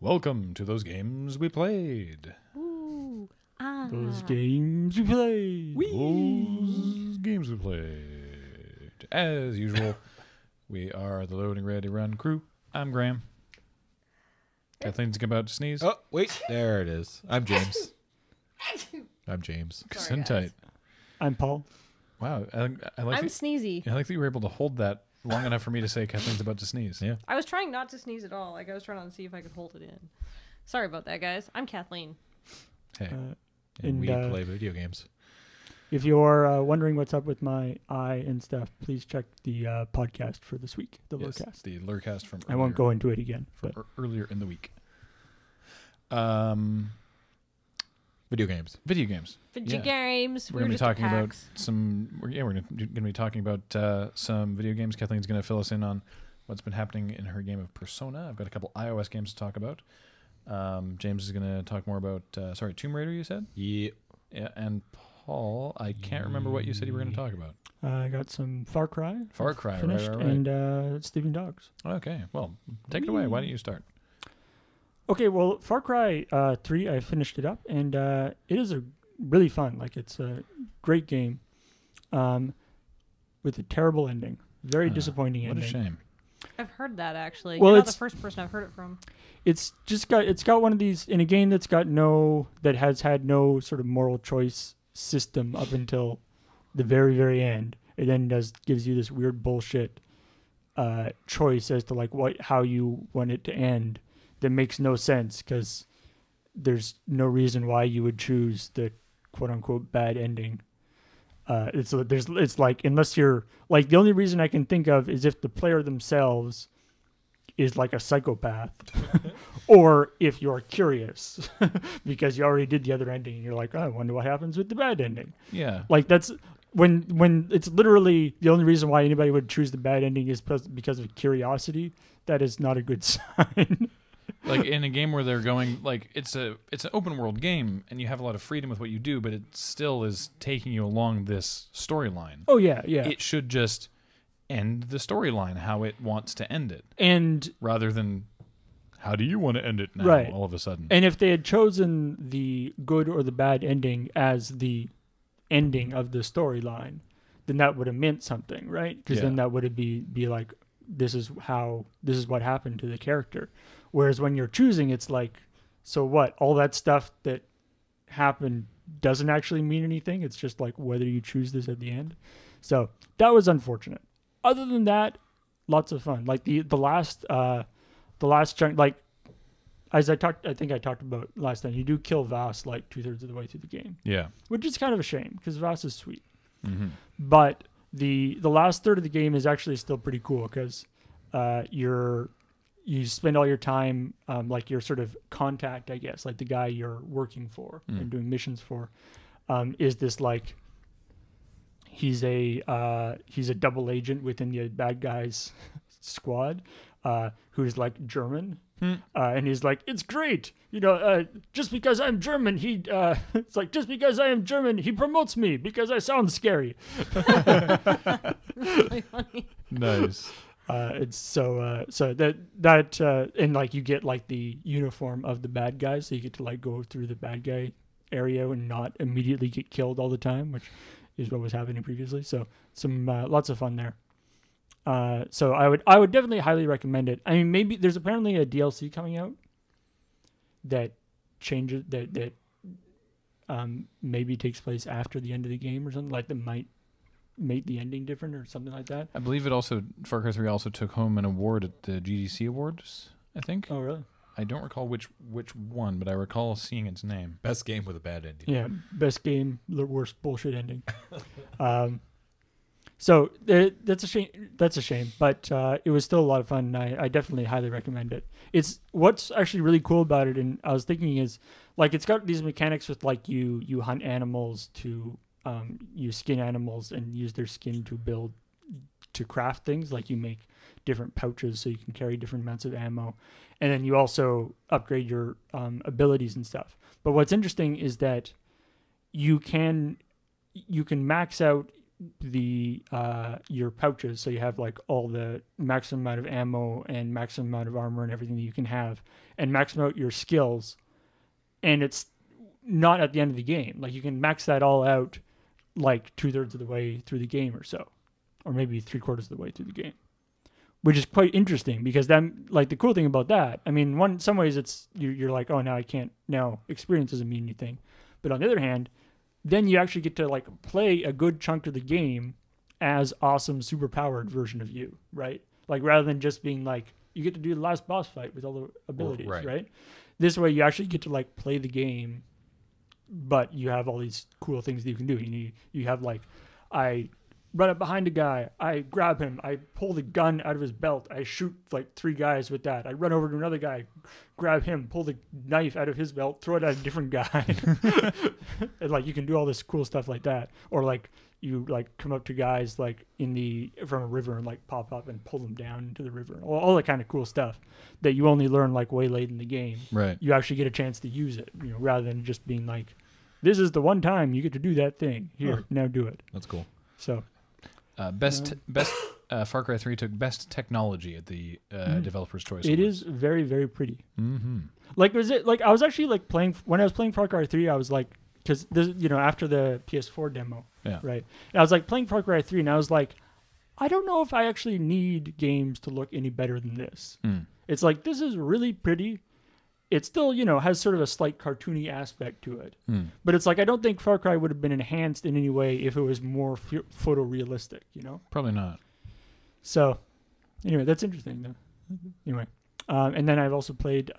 Welcome to those games we played. Ooh, Those games we played. Those games we played. As usual, we are the Loading Ready Run crew. I'm Graham. Kathleen's about to sneeze. Oh, wait. There it is. I'm James. I'm James. Gesundheit. I'm Paul. Wow. I like I'm that, sneezy. I like that you were able to hold that long enough for me to say Kathleen's about to sneeze. Yeah. I was trying not to sneeze at all. Like, I was trying to see if I could hold it in. Sorry about that, guys. I'm Kathleen. Hey. And we And, play video games. If you're wondering what's up with my eye and stuff, please check the podcast for this week, the Yes, Lurcast. the Lurcast from I won't go into it again. But earlier in the week. Video games. Video games. Video Yeah. games. We're going to be talking about PAX. we're going to be talking about some video games. Kathleen's going to fill us in on what's been happening in her game of Persona. I've got a couple iOS games to talk about. James is going to talk more about, Tomb Raider, you said? Yeah. Yeah, and Paul, I can't remember what you said you were going to talk about. I got some Far Cry. Far Cry, finished, right. and Sleeping Dogs. Okay, well, take it away. Why don't you start? Okay, well, Far Cry 3, I finished it up, and it is a really fun. Like, it's a great game with a terrible ending. Very disappointing What ending. a shame. I've heard that, actually. Well, You're not the it's- first person I've heard it from. It's got one of these in a game that has had no sort of moral choice system up until the very, very end. It then gives you this weird bullshit choice as to like how you want it to end that makes no sense because there's no reason why you would choose the quote unquote bad ending. It's like, unless you're like, the only reason I can think of is if the player themselves is like a psychopath or if you're curious because you already did the other ending and you're like, oh, I wonder what happens with the bad ending. Yeah. Like, that's when it's literally the only reason why anybody would choose the bad ending is because of curiosity. That is not a good sign. Like in a game where they're going, like it's an open world game and you have a lot of freedom with what you do, but it still is taking you along this storyline. Oh yeah. It should just end the storyline how it wants to end it, And rather than how do you want to end it now? Right. All of a sudden. And if they had chosen the good or the bad ending as the ending of the storyline, then that would have meant something, right? Because then that would be like, this is what happened to the character. Whereas when you're choosing, it's like, so what? All that stuff that happened doesn't actually mean anything. It's just like whether you choose this at the end. So that was unfortunate. Other than that, lots of fun. Like the last chunk, like as I think I talked about last time, you do kill Vass like 2/3 of the way through the game. Yeah. Which is kind of a shame because Vass is sweet. Mm-hmm. But the last third of the game is actually still pretty cool because you spend all your time like your sort of contact, I guess, like the guy you're working for and doing missions for, is this like he's a double agent within the bad guys squad who's like German. And he's like, it's great, just because I'm German, it's like, just because I am German, he promotes me because I sound scary. Really funny. Nice. It's so that and like you get like the uniform of the bad guys, so you get to like go through the bad guy area and not immediately get killed all the time, which is what was happening previously. So some lots of fun there. So I would definitely highly recommend it. I mean, maybe there's apparently a DLC coming out that changes that maybe takes place after the end of the game or something, like that might make the ending different or something like that. I believe Far Cry 3 also took home an award at the GDC Awards, I think. Oh, really? I don't recall which one, but I recall seeing its name. Best game with a bad ending. Yeah, best game, the worst bullshit ending. So that's a shame. That's a shame, but it was still a lot of fun. And I definitely highly recommend it. It's what's actually really cool about it, and I was thinking is like it's got these mechanics with like you hunt animals to you skin animals and use their skin to craft things. Like you make different pouches so you can carry different amounts of ammo, and then you also upgrade your abilities and stuff. But what's interesting is that you can max out the your pouches, so you have like all the maximum amount of ammo and maximum amount of armor and everything that you can have, and maximum out your skills, and it's not at the end of the game. Like you can max that all out like 2/3 of the way through the game or so, or maybe 3/4 of the way through the game, which is quite interesting because then like the cool thing about that, I mean, some ways it's you're like, oh, now I can't, now experience doesn't mean anything, but on the other hand, then you actually get to like play a good chunk of the game as awesome, super powered version of you, right? Like rather than just being like, you get to do the last boss fight with all the abilities, right? This way you actually get to like play the game, but you have all these cool things that you can do. You have like, I run up behind a guy, I grab him, I pull the gun out of his belt, I shoot like 3 guys with that. I run over to another guy, grab him, pull the knife out of his belt, throw it at a different guy. And like you can do all this cool stuff like that. Or like you like come up to guys like from a river and like pop up and pull them down into the river. All that kind of cool stuff that you only learn like way late in the game. Right. You actually get a chance to use it, rather than just being like, this is the one time you get to do that thing. Here, now do it. That's cool. So Far Cry 3 took best technology at the Developers' Choice it Awards. is very, very pretty. Mm-hmm. Like, was it like I was actually like when I was playing Far Cry 3, I was like, because this, after the PS4 demo, right? And I was like playing Far Cry 3, and I was like, I don't know if I actually need games to look any better than this. It's like this is really pretty. It still, has sort of a slight cartoony aspect to it. But it's like, I don't think Far Cry would have been enhanced in any way if it was more photorealistic, Probably not. So, anyway, that's interesting, though. Anyway. And then I've also played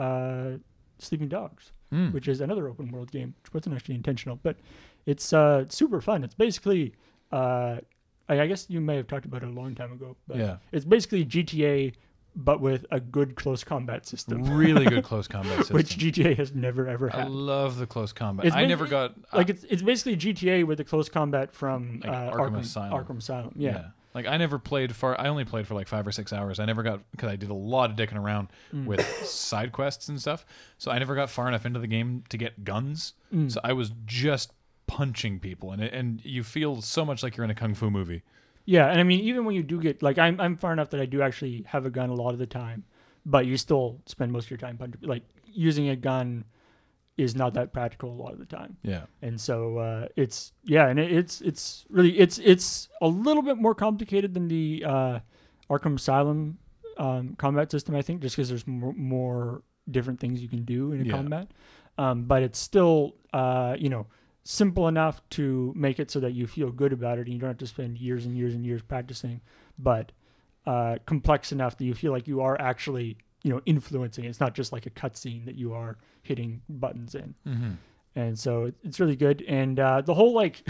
Sleeping Dogs, which is another open world game, which wasn't actually intentional. But it's super fun. It's basically, I guess you may have talked about it a long time ago. But it's basically GTA, but with a good close combat system. Really good close combat system. Which GTA has never, ever had. I love the close combat. I never got... it's basically GTA with the close combat from Arkham Asylum. Arkham Asylum, yeah. Like, I never played I only played for like 5 or 6 hours. I never got... Because I did a lot of dicking around with side quests and stuff. So I never got far enough into the game to get guns. So I was just punching people. And you feel so much like you're in a kung fu movie. Yeah, and I mean, even when you do get, like, I'm far enough that I do actually have a gun a lot of the time, but you still spend most of your time punching. Like, using a gun is not that practical a lot of the time. Yeah. And so it's really, it's a little bit more complicated than the Arkham Asylum combat system, I think, just because there's more different things you can do in a combat. But it's still, simple enough to make it so that you feel good about it and you don't have to spend years and years and years practicing, but complex enough that you feel like you are actually, influencing. It's not just like a cutscene that you are hitting buttons in. And so it's really good. And the whole, like,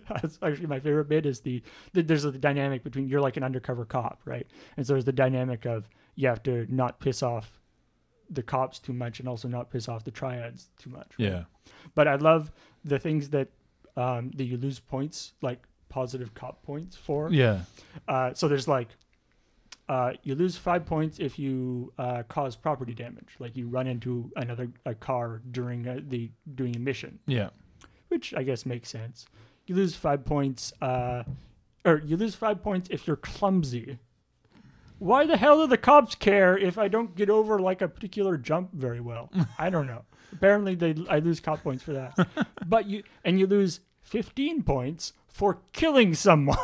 that's actually my favorite bit is there's the dynamic between, you're like an undercover cop, right? And so there's the dynamic of you have to not piss off the cops too much and also not piss off the triads too much. Right? Yeah. But I love the things that you lose points, like positive cop points for. Yeah. So there's like, you lose 5 points if you cause property damage, like you run into a car during doing a mission. Yeah. Which I guess makes sense. You lose 5 points, or you lose 5 points if you're clumsy. Why the hell do the cops care if I don't get over like a particular jump very well? I don't know. Apparently I lose cop points for that. But you lose 15 points for killing someone.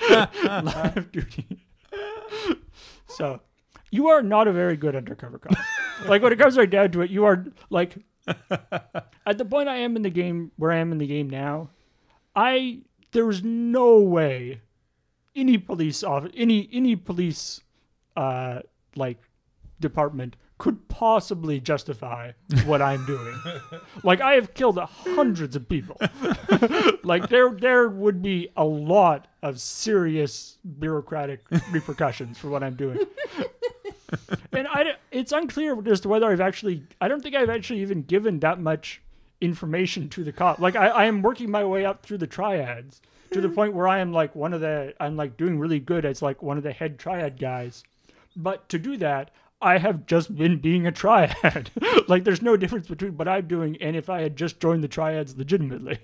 Line of duty. So you are not a very good undercover cop. Like when it comes right down to it, you are like at the point I am in the game where I am in the game now, there was no way any police like department could possibly justify what I'm doing. Like I have killed hundreds of people. Like there would be a lot of serious bureaucratic repercussions for what I'm doing. And it's unclear as to whether I don't think I've actually even given that much information to the cop. Like I am working my way up through the triads to the point where I'm like I'm like doing really good as like one of the head triad guys. But to do that, I have just been being a triad. Like there's no difference between what I'm doing and if I had just joined the triads legitimately.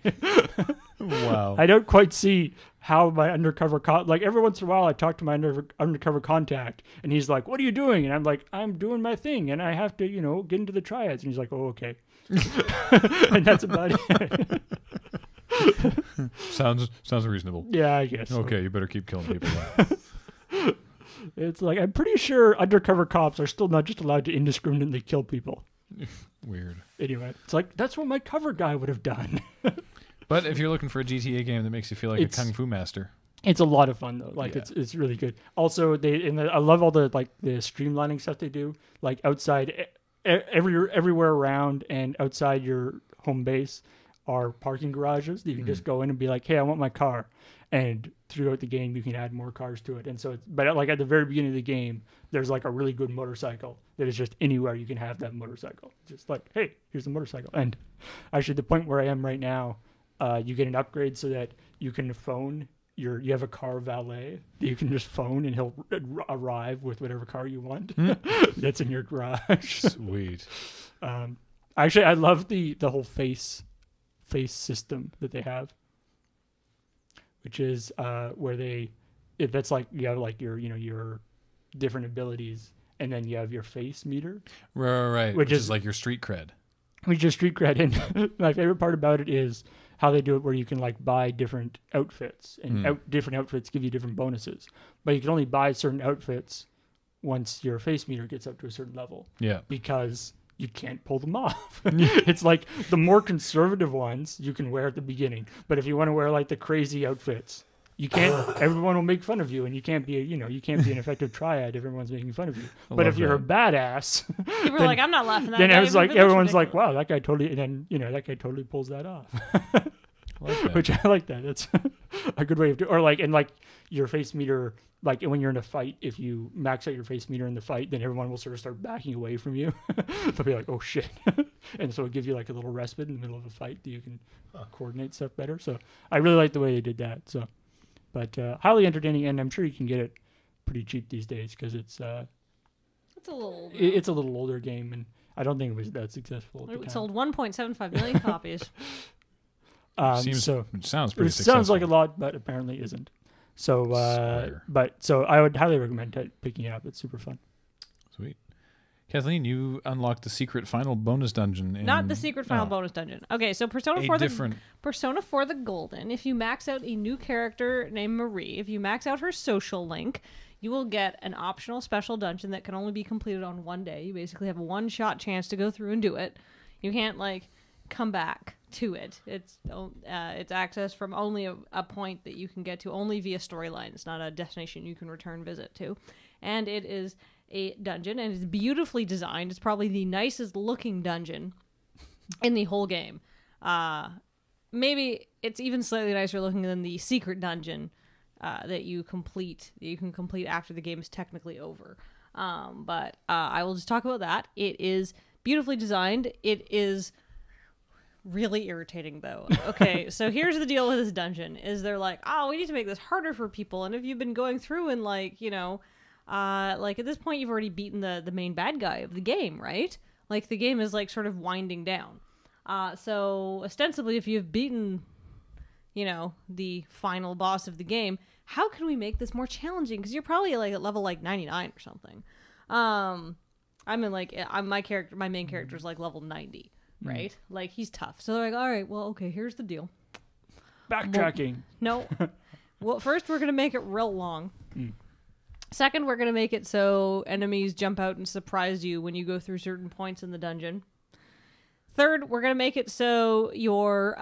Wow. I don't quite see how my undercover like every once in a while I talk to my undercover contact and he's like, "What are you doing?" And I'm like, "I'm doing my thing and I have to, get into the triads." And he's like, "Oh, okay." And that's about it. Sounds reasonable. Yeah, I guess. Okay, you better keep killing people. It's like, I'm pretty sure undercover cops are still not just allowed to indiscriminately kill people. Weird. Anyway, it's like, that's what my cover guy would have done. But if you're looking for a GTA game that makes you feel like a kung fu master, it's a lot of fun though. Like Yeah. it's really good. Also, I love all the the streamlining stuff they do. Like outside, everywhere around and outside your home base are parking garages that you can just go in and be like, "Hey, I want my car," and throughout the game you can add more cars to it. And so, but like at the very beginning of the game, there's like a really good motorcycle that is just anywhere you can have that motorcycle. Just like, hey, here's the motorcycle. And actually, the point where I am right now, you get an upgrade so that you can phone you have a car valet that you can just phone and he'll arrive with whatever car you want that's in your garage. Sweet. Actually, I love the whole face system that they have, which is where that's like you have like your different abilities, and then you have your face meter, Right. Which is like your street cred. Which is street cred. And my favorite part about it is how they do it, where you can like buy different outfits, and different outfits give you different bonuses, but you can only buy certain outfits once your face meter gets up to a certain level. Yeah. Because you can't pull them off. It's like the more conservative ones you can wear at the beginning, but if you want to wear like the crazy outfits, you can't. Everyone will make fun of you, and you can't be an effective triad if everyone's making fun of you. But if you're a badass, you were like, "I'm not laughing at that." Then guy, everyone's like, "Wow, that guy totally." And then that guy totally pulls that off. Which I like that. That's a good way of doing. Or like, and like your face meter, like when you're in a fight, if you max out your face meter in the fight, then everyone will sort of start backing away from you. They'll be like, "Oh shit," and so it'll give you like a little respite in the middle of a fight that you can coordinate stuff better. So I really like the way they did that. So, but highly entertaining, and I'm sure you can get it pretty cheap these days because it's a little older game, and I don't think it was that successful. It sold 1.75 million copies. It sounds pretty successful. It sounds like a lot, but apparently isn't. So, so I would highly recommend picking it up. It's super fun. Sweet. Kathleen, you unlocked the secret final bonus dungeon. Not the secret final bonus dungeon. Okay, so Persona 4 the Golden. If you max out a new character named Marie, if you max out her social link, you will get an optional special dungeon that can only be completed on one day. You basically have a one-shot chance to go through and do it. You can't come back to it. It's access from only a point that you can get to only via storyline. It's not a destination you can return visit to. And it is a dungeon, and it's beautifully designed. It's probably the nicest looking dungeon in the whole game. Maybe it's even slightly nicer looking than the secret dungeon that you can complete after the game is technically over. But I will just talk about that. It is beautifully designed. It is really irritating though. Okay, so here's the deal with this dungeon is they're like, "Oh, we need to make this harder for people." And if you've been going through and at this point you've already beaten the main bad guy of the game, right? Like the game is sort of winding down. So ostensibly if you've beaten the final boss of the game, how can we make this more challenging? Because you're probably at level 99 or something. My main character's level 90. Right? He's tough. So they're like, all right, well, okay, here's the deal. Backtracking. No. Well, first, we're going to make it real long. Second, we're going to make it so enemies jump out and surprise you when you go through certain points in the dungeon. Third, we're going to make it so your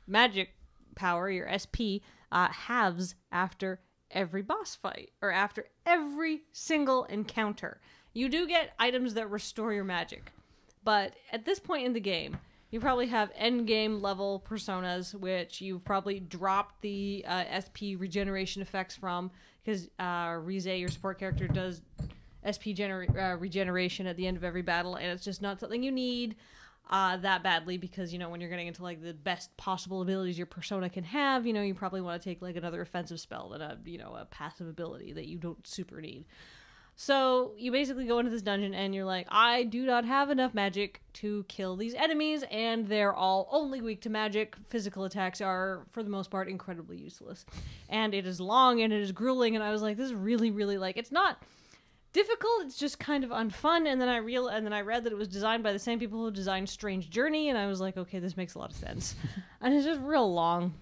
magic power, your SP, halves after every boss fight or after every single encounter. You do get items that restore your magic, but at this point in the game, you probably have end game level personas, which you've probably dropped the SP regeneration effects from, because Rize, your support character, does SP regeneration at the end of every battle, and it's just not something you need that badly, because when you're getting into the best possible abilities your persona can have, you probably want to take another offensive spell than a passive ability that you don't super need. So you basically go into this dungeon and you're like, I do not have enough magic to kill these enemies, and they're all only weak to magic. Physical attacks are, for the most part, incredibly useless. And it is long and it is grueling, and I was like, this is really, really like, it's not difficult, it's just kind of unfun. And then I read that it was designed by the same people who designed Strange Journey, and I was like, okay, this makes a lot of sense. And it's just real long.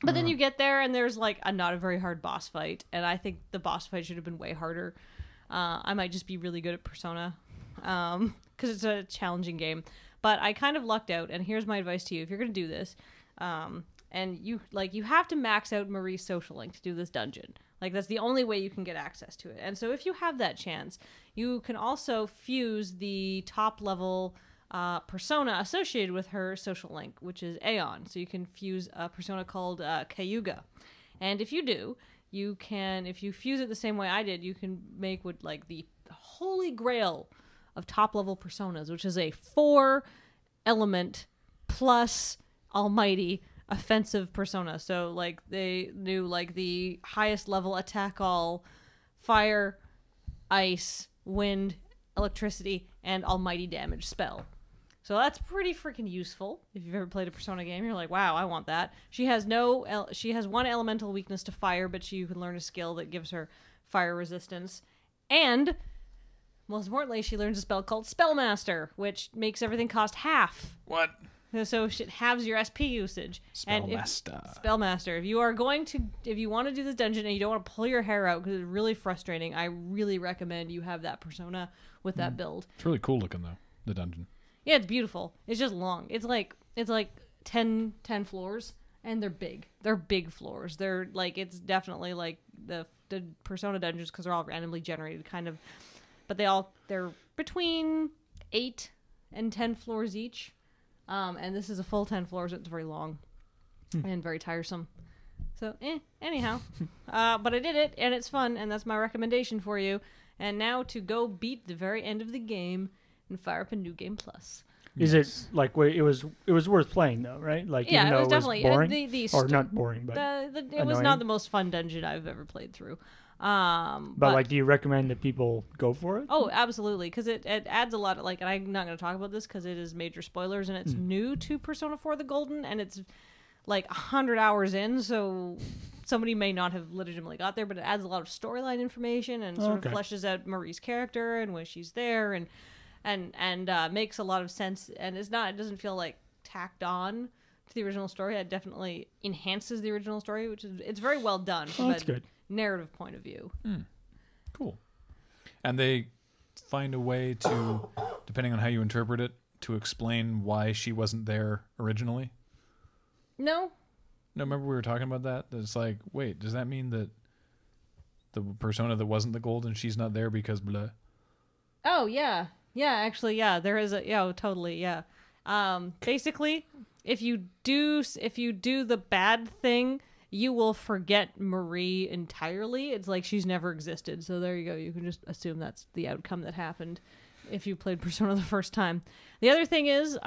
But then you get there and there's like not a very hard boss fight, and I think the boss fight should have been way harder. I might just be really good at Persona because it's a challenging game. But I kind of lucked out, and here's my advice to you: if you're going to do this, and you have to max out Marie's social link to do this dungeon. Like, that's the only way you can get access to it. And so if you have that chance, you can also fuse the top level persona associated with her social link, which is Aeon. So you can fuse a persona called Cayuga. And if you do, you can, if you fuse it the same way I did, you can make what like the holy grail of top level personas, which is a 4-element plus almighty offensive persona. So like they do like the highest level attack all, fire, ice, wind, electricity, and almighty damage spell. So that's pretty freaking useful. If you've ever played a Persona game, you're like, wow, I want that. She has one elemental weakness to fire, but you can learn a skill that gives her fire resistance. And most importantly, she learns a spell called Spellmaster, which makes everything cost half. What? So it halves your SP usage. Spellmaster. Spellmaster. If you want to do this dungeon and you don't want to pull your hair out because it's really frustrating, I really recommend you have that persona with that build. It's really cool looking though, the dungeon. Yeah, it's beautiful. It's just long. It's like 10 floors, and they're big. They're big floors. They're like, it's definitely like the Persona dungeons because they're all randomly generated kind of, but they're between 8 and 10 floors each. And this is a full 10 floors. It's very long and very tiresome. So, anyhow. But I did it, and it's fun, and that's my recommendation for you. And now to go beat the very end of the game and fire up a New Game Plus. Is it like it was worth playing though, right? Like, yeah, even though it was definitely boring, or not boring, but it was not the most fun dungeon I've ever played through. But like, do you recommend that people go for it? Oh, absolutely, because it adds a lot of, like, and I'm not going to talk about this because it is major spoilers, and it's new to Persona 4 the Golden, and it's like 100 hours in, so somebody may not have legitimately got there, but it adds a lot of storyline information and sort of fleshes out Marie's character and when she's there, and makes a lot of sense, and it doesn't feel like tacked on to the original story. It definitely enhances the original story, it's very well done. That's good. Narrative point of view. Cool. And they find a way to, depending on how you interpret it, to explain why she wasn't there originally. No, remember we were talking about that? It's like, wait, does that mean that the persona that wasn't the Golden, she's not there because blah? Oh, yeah. Yeah, actually, yeah. There is totally, yeah. Basically, if you do the bad thing, you will forget Marie entirely. It's like she's never existed. So there you go. You can just assume that's the outcome that happened if you played Persona the first time. The other thing is,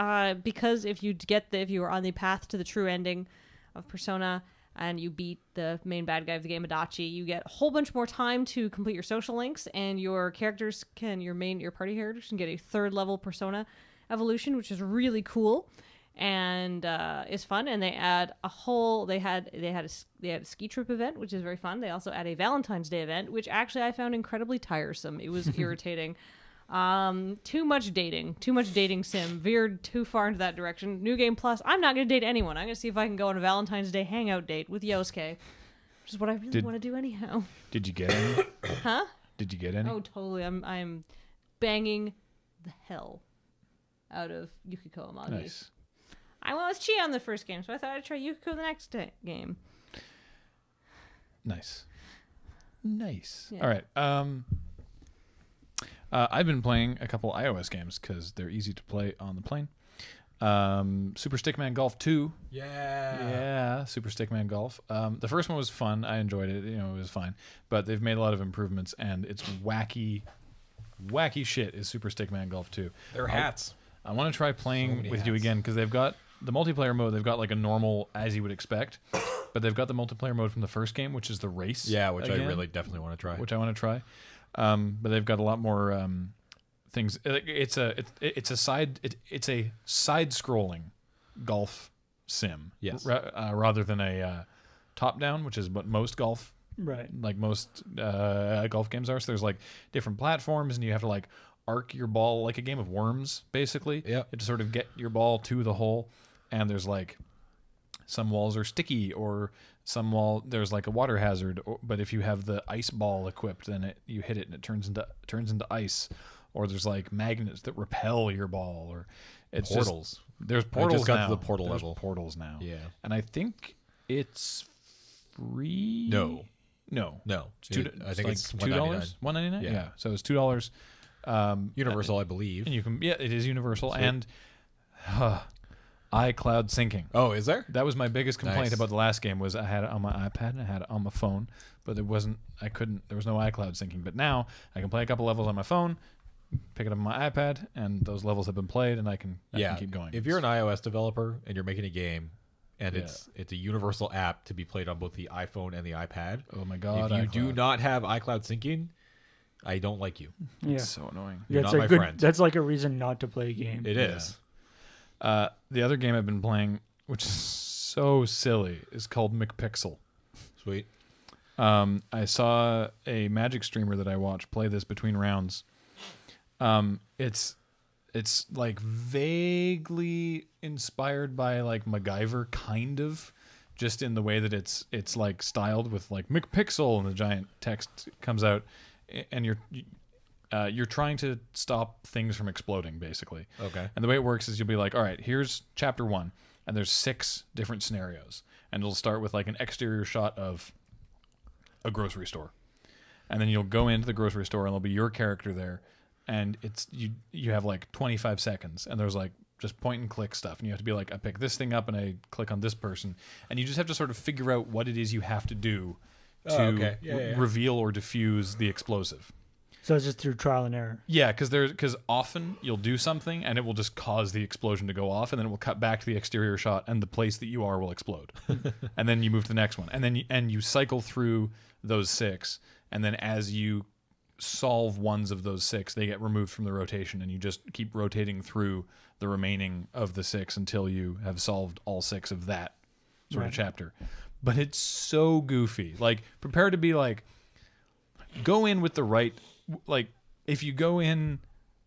because if you are on the path to the true ending of Persona and you beat the main bad guy of the game, Adachi, you get a whole bunch more time to complete your social links, and your characters your party characters can get a 3rd level Persona evolution, which is really cool. And it's fun, and they add they had a ski trip event, which is very fun. They also add a Valentine's Day event, which actually I found incredibly tiresome. It was irritating. Too much dating sim, veered too far into that direction. New Game Plus, I'm not going to date anyone. I'm going to see if I can go on a Valentine's Day hangout date with Yosuke, which is what I really want to do anyhow. Did you get any? Huh? Did you get any? Oh, totally. I'm banging the hell out of Yukiko Amagi. Nice. I was Chi on the first game, so I thought I'd try Yukiko the next game. Nice. Yeah. All right. I've been playing a couple iOS games because they're easy to play on the plane. Super Stickman Golf 2. Yeah, Super Stickman Golf. The first one was fun. I enjoyed it. It was fine. But they've made a lot of improvements, and it's wacky shit is Super Stickman Golf 2. They're hats. I want to try playing with you again because they've got the multiplayer mode. They've got like a normal, as you would expect, but they've got the multiplayer mode from the first game, which is the race. Yeah, which I really definitely want to try. Which I want to try. But they've got a lot more things. It's a side-scrolling golf sim. Yes. Rather than a top-down, which is what most golf. Right. Like most golf games are. So there's like different platforms, and you have to like arc your ball like a game of worms, basically. Yep. You have to sort of get your ball to the hole, and there's like some walls are sticky, or there's like a water hazard. But if you have the ice ball equipped, then you hit it and it turns into ice. Or there's like magnets that repel your ball, or it's Portals. There's portals. I just got now. to the portal There's level. Portals now. Yeah. And I think it's free. No. It's I think it's $2. $1.99. Yeah. Yeah. So it's $2. Universal, I believe. And you can. Yeah, it is universal. Sweet. And iCloud syncing. Oh, is there? That was my biggest complaint Nice. about the last game. Was I had it on my iPad and I had it on my phone, but there wasn't. I couldn't. There was no iCloud syncing. But now I can play a couple levels on my phone, pick it up on my iPad, and those levels have been played, and I can keep going. If you're an iOS developer and you're making a game, and Yeah. it's a universal app to be played on both the iPhone and the iPad. Oh my god! If you do iCloud. not have iCloud syncing, I don't like you. Yeah. It's so annoying. You're That's not a my good. friend. That's like a reason not to play a game. It Yeah. is. The other game I've been playing, which is so silly, is called McPixel. Sweet. I saw a Magic streamer that I watch play this between rounds. It's like vaguely inspired by like MacGyver, kind of, just in the way that it's like styled with like McPixel and the giant text comes out, and you're trying to stop things from exploding, basically. Okay. And the way it works is you'll be like, all right, here's chapter 1, and there's 6 different scenarios, and it'll start with like an exterior shot of a grocery store, and then you'll go into the grocery store, and there'll be your character there, and it's you have like 25 seconds, and there's like just point and click stuff, and you have to be like, I pick this thing up and I click on this person, and you just have to sort of figure out what it is you have to do to reveal or defuse the explosive. So it's just through trial and error. Yeah, because often you'll do something and it will just cause the explosion to go off, and then it will cut back to the exterior shot, and the place that you are will explode, and then you move to the next one, and then you cycle through those 6, and then as you solve ones of those 6, they get removed from the rotation, and you just keep rotating through the remaining of the 6 until you have solved all 6 of that sort of chapter. But it's so goofy. Like, prepare to be like, go in with the right. Like, if you go in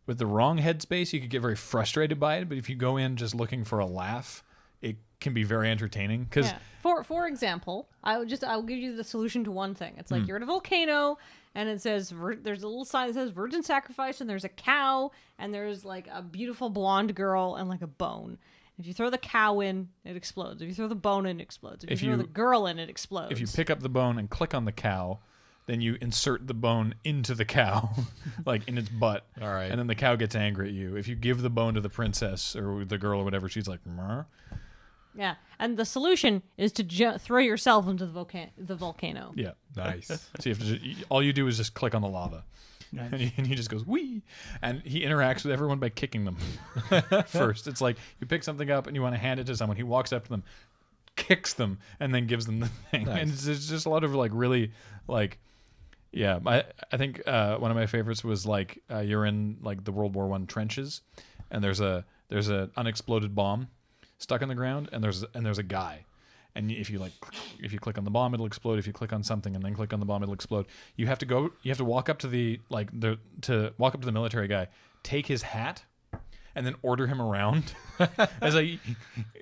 with the wrong headspace, you could get very frustrated by it. But if you go in just looking for a laugh, it can be very entertaining. Because for example, I'll give you the solution to one thing. It's like you're at a volcano, and it says there's a little sign that says virgin sacrifice, and there's a cow, and there's like a beautiful blonde girl and like a bone. If you throw the cow in, it explodes. If you throw the bone in, it explodes. If you throw the girl in, it explodes. if you pick up the bone and click on the cow, then you insert the bone into the cow, like in its butt. All right. And then the cow gets angry at you. If you give the bone to the princess or the girl or whatever, she's like, "Mer." Yeah, and the solution is to throw yourself into the volcano. Yeah. Nice. So you have to all you do is just click on the lava. Nice. And he just goes, wee. And he interacts with everyone by kicking them first. It's like you pick something up and you want to hand it to someone. He walks up to them, kicks them, and then gives them the thing. Nice. And it's just a lot of like really like, yeah. I think one of my favorites was like you're in like the World War I trenches, and there's a unexploded bomb stuck on the ground, and there's a guy. And if you click on the bomb, it'll explode. If you click on something and then click on the bomb, it'll explode. You have to walk up to the military guy, take his hat, and then order him around. As like,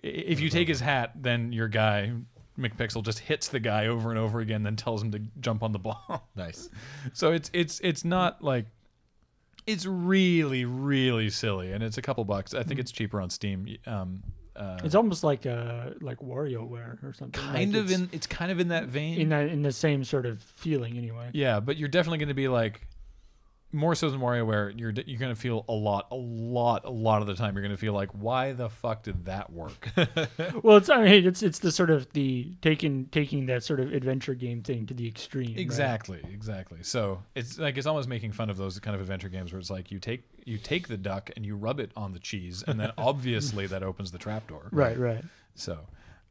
if you take his hat, then your guy McPixel just hits the guy over and over again, then tells him to jump on the bomb. Nice. So it's not like, it's really really silly, and it's a couple bucks. I think it's cheaper on Steam. It's almost like WarioWare or something. It's kind of in that vein. In the same sort of feeling, anyway. Yeah, but you're definitely going to be like, more so than WarioWare, you're going to feel a lot of the time. You're going to feel like, why the fuck did that work? Well, it's the sort of the taking that sort of adventure game thing to the extreme. Exactly. So it's like it's almost making fun of those kind of adventure games where it's like you take the duck and you rub it on the cheese, and then obviously that opens the trapdoor. Right. So,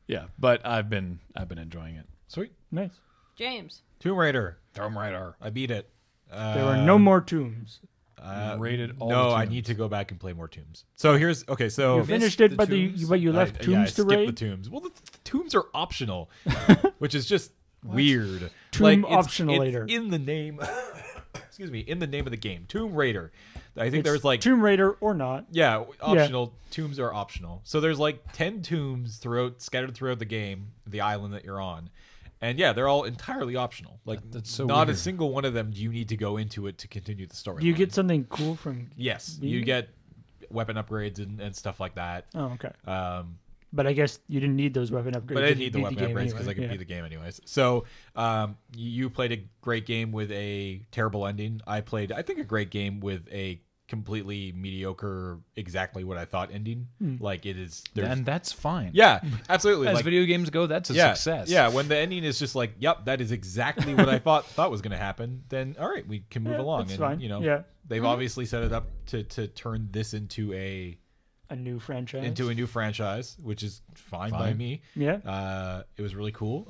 yeah, but I've been enjoying it. Sweet. Nice. James. Tomb Raider. Tomb Raider. I beat it. There were no more tombs. Rated all No, the I tombs. need to go back and play more tombs. So here's okay. So You finished it, the but tombs? you left I tombs to skipped raid. the tombs. Well, the tombs are optional, which is just weird. Tomb it's optionalator. in the name. Excuse me, in the name of the game, Tomb Raider. I think It's there's like Tomb Raider or not. yeah, optional tombs are optional. So there's like 10 tombs scattered throughout the game, the island that you're on. And yeah, they're all entirely optional. Like That's so not a weird. single one of them do you need to go into it to continue the story. Do you get something cool from? Yes, being you there? get weapon upgrades and stuff like that. Oh, okay. Um, But I guess you didn't need those weapon upgrades. but I if didn't you need the beat weapon game upgrades because anyway. I could Yeah. beat the game anyways. So you played a great game with a terrible ending. I played, I think, a great game with a completely mediocre, exactly what I thought ending. Like it is. And that's fine. Yeah, absolutely. As like, video games go, that's a yeah, success. Yeah, when the ending is just like, yep, that is exactly what I thought was going to happen, then all right, we can move Yeah, along. that's And fine. you know, Yeah. they've obviously set it up to turn this into a new franchise. new franchise, which is fine by Fine. me. Yeah. It was really cool.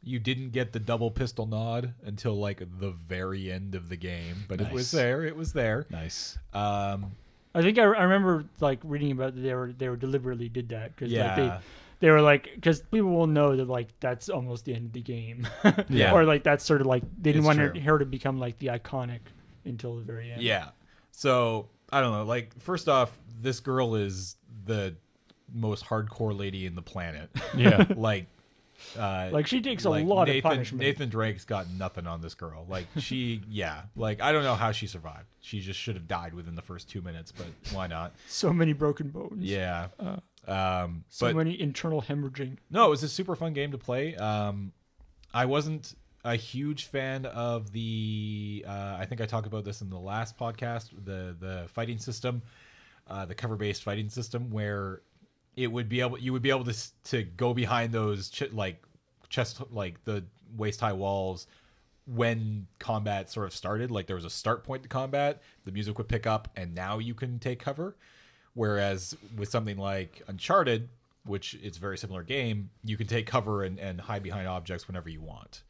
You didn't get the double pistol nod until like the very end of the game, but it was Nice. there. It was there. Nice. I think I remember like reading about that they were deliberately did that because Yeah. like they were like because people will know that like that's almost the end of the game. Yeah. Or like that's sort of like they didn't It's want true. her to become like the iconic until the very end. Yeah. So I don't know. Like first off, this girl is the most hardcore lady in the planet. Yeah. like she takes a lot of punishment. Nathan Drake's got nothing on this girl. Like she, yeah. Like I don't know how she survived. She just should have died within the first 2 minutes, but why not? So many broken bones. Yeah. So but many internal hemorrhaging. no, it was a super fun game to play. I wasn't a huge fan of the. I think I talked about this in the last podcast. The fighting system, the cover based fighting system, where you would be able to go behind those chest like the waist high walls when combat sort of started. Like there was a start point to combat, the music would pick up, and now you can take cover. Whereas with something like Uncharted, which it's a very similar game, you can take cover and hide behind objects whenever you want,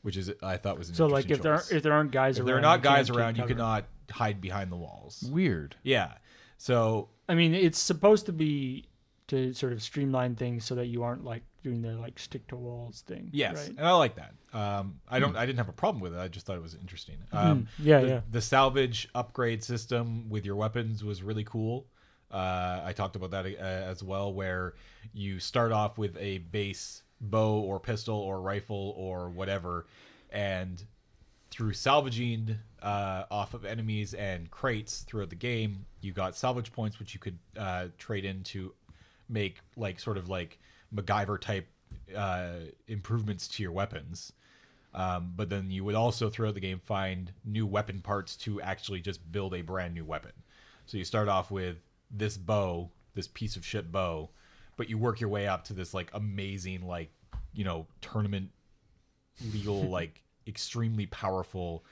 which is I thought was an So like interesting choice. if there aren't guys If around, there are not you can't guys take around, you cover. cannot hide behind the walls. Weird. Yeah. So I mean, it's supposed to be to sort of streamline things so that you aren't like doing the like stick to walls thing. yes, Right? and I like that. I didn't have a problem with it. I just thought it was interesting. Yeah. The salvage upgrade system with your weapons was really cool. I talked about that as well, where you start off with a base bow or pistol or rifle or whatever, and through salvaging off of enemies and crates throughout the game, you got salvage points which you could trade in to make like sort of like MacGyver type improvements to your weapons. But then you would also throughout the game find new weapon parts to actually just build a brand new weapon. So you start off with this bow, this piece of shit bow, but you work your way up to this like amazing, like, you know, tournament legal, like extremely powerful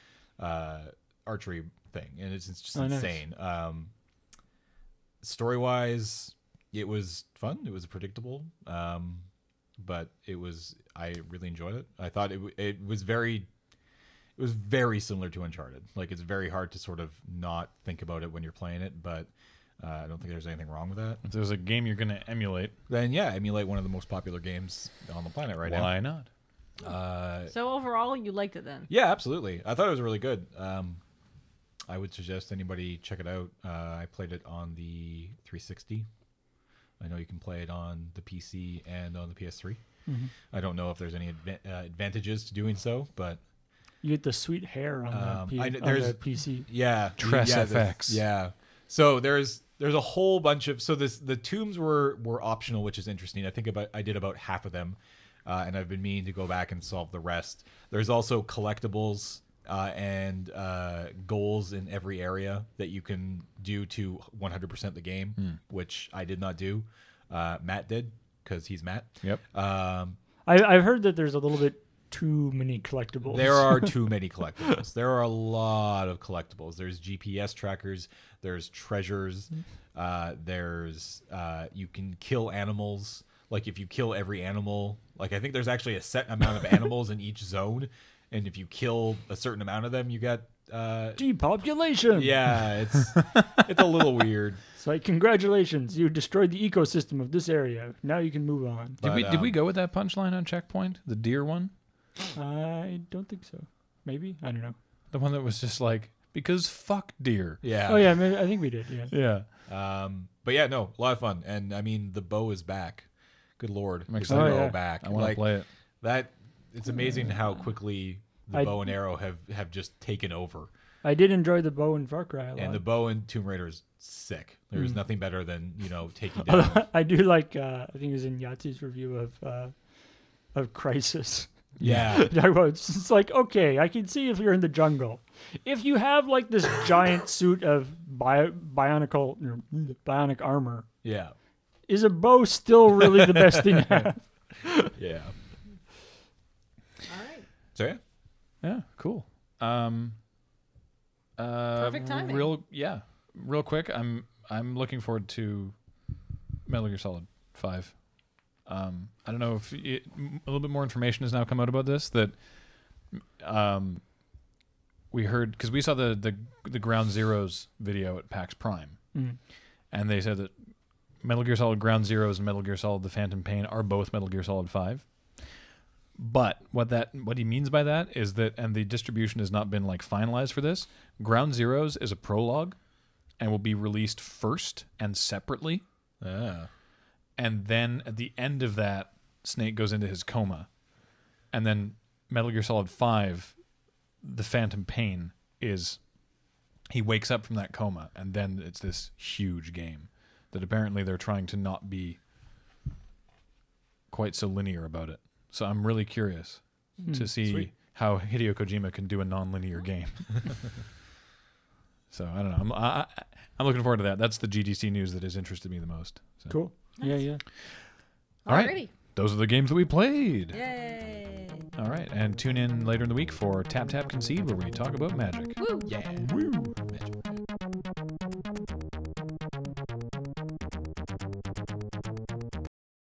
archery thing. And it's just Oh, nice. insane. Story wise, it was fun. It was predictable. But I really enjoyed it. I thought it was very similar to Uncharted. Like it's very hard to sort of not think about it when you're playing it, but I don't think there's anything wrong with that. If there's a game you're going to emulate, Then yeah, emulate one of the most popular games on the planet right why not? now. So overall, you liked it then? Yeah, absolutely. I thought it was really good. I would suggest anybody check it out. I played it on the 360. I know you can play it on the PC and on the PS3. I don't know if there's any advantages to doing so, but You get the sweet hair on the on the there's- PC. yeah, Tress yeah, FX. Yeah. So there's a whole bunch of the tombs were optional, which is interesting. I think I did about half of them, and I've been meaning to go back and solve the rest. There's also collectibles and goals in every area that you can do to 100% the game, which I did not do. Matt did because he's Matt. Yep. I've heard that there's a little bit too many collectibles. There are too many collectibles. There are a lot of collectibles. There's GPS trackers. There's treasures. There's you can kill animals. Like if you kill every animal, like I think there's actually a set amount of animals in each zone, and if you kill a certain amount of them, you get Depopulation. yeah, it's a little weird. It's like, congratulations, you destroyed the ecosystem of this area. Now you can move on. Did we go with that punchline on Checkpoint? The deer one? I don't think so. Maybe? I don't know. The one that was just like, because fuck deer. Yeah. Oh, yeah, maybe, I think we did, yeah. Yeah. But yeah, no, a lot of fun. And I mean, the bow is back. Good Lord. I'm Is excited. the Oh, bow yeah. back. I want to play it. That it's amazing how quickly the I- bow and arrow have just taken over. I did enjoy the bow in Far Cry a lot. And the bow in Tomb Raider is sick. There's nothing better than, taking down. I do like, I think it was in Yahtzee's review of Crisis. Yeah. It's like, okay, I can see if you're in the jungle. If you have like this giant suit of bionic armor, Yeah. is a bow still really the best thing to have? Yeah. All right. So yeah. Yeah, cool. Perfect timing. Real quick. I'm looking forward to Metal Gear Solid 5. I don't know if a little bit more information has now come out about this. That we heard because we saw the Ground Zeroes video at PAX Prime, and they said that Metal Gear Solid Ground Zeroes and Metal Gear Solid: The Phantom Pain are both Metal Gear Solid 5. But what he means by that is that, and the distribution has not been like finalized for this. Ground Zeroes is a prologue, and will be released first and separately. And then at the end of that, Snake goes into his coma, and then Metal Gear Solid 5, The Phantom Pain, is he wakes up from that coma, and then it's this huge game that apparently they're trying to not be quite so linear about it. So I'm really curious to see Sweet. how Hideo Kojima can do a non-linear game. So I don't know. I'm looking forward to that. That's the GDC news that has interested me the most. So. Cool. Nice. Yeah. All right. Alrighty. Those are the games that we played. Yay. All right. And tune in later in the week for Tap Tap Concede, where we talk about magic. Woo. Yeah. Magic.